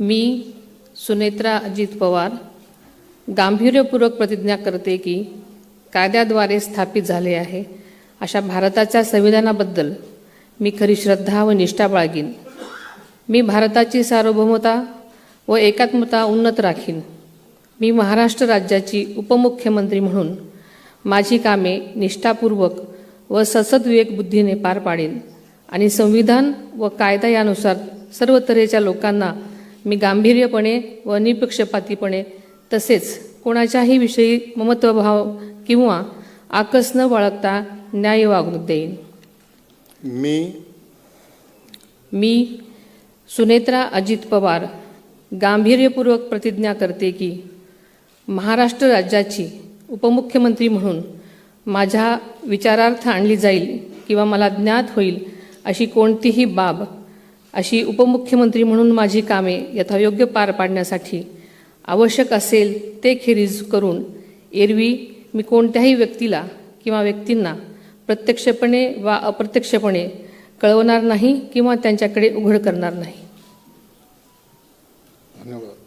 मी सुनेत्रा अजित पवार गांभीर्यपूर्वक प्रतिज्ञा करते की कायद्याद्वारे स्थापित झाले आहे अशा भारताच्या संविधानाबद्दल मी खरी श्रद्धा व निष्ठा बाळगीन. मी भारताची सार्वभौमता व एकात्मता उन्नत राखीन. मी महाराष्ट्र राज्याची उपमुख्यमंत्री म्हणून माझी कामे निष्ठापूर्वक व ससद्विवेक बुद्धीने पार पाडेन आणि संविधान व कायदा यानुसार सर्व तऱ्हेच्या लोकांना मी गांभीर्यपणे व निपक्षपातीपणे तसेच कोणाच्याही विषयी ममत्वभाव किंवा आकस न बाळगता न्याय वागणूक देईन. मी सुनेत्रा अजित पवार गांभीर्यपूर्वक प्रतिज्ञा करते की महाराष्ट्र राज्याची उपमुख्यमंत्री म्हणून माझ्या विचारार्थ आणली जाईल किंवा मला ज्ञात होईल अशी कोणतीही बाब अशी उपमुख्यमंत्री म्हणून माझी कामे यथायोग्य पार पाडण्यासाठी आवश्यक असेल ते खेरीज करून एरवी मी कोणत्याही व्यक्तीला किंवा व्यक्तींना प्रत्यक्षपणे वा अप्रत्यक्षपणे कळवणार नाही किंवा त्यांच्याकडे उघड करणार नाही. धन्यवाद.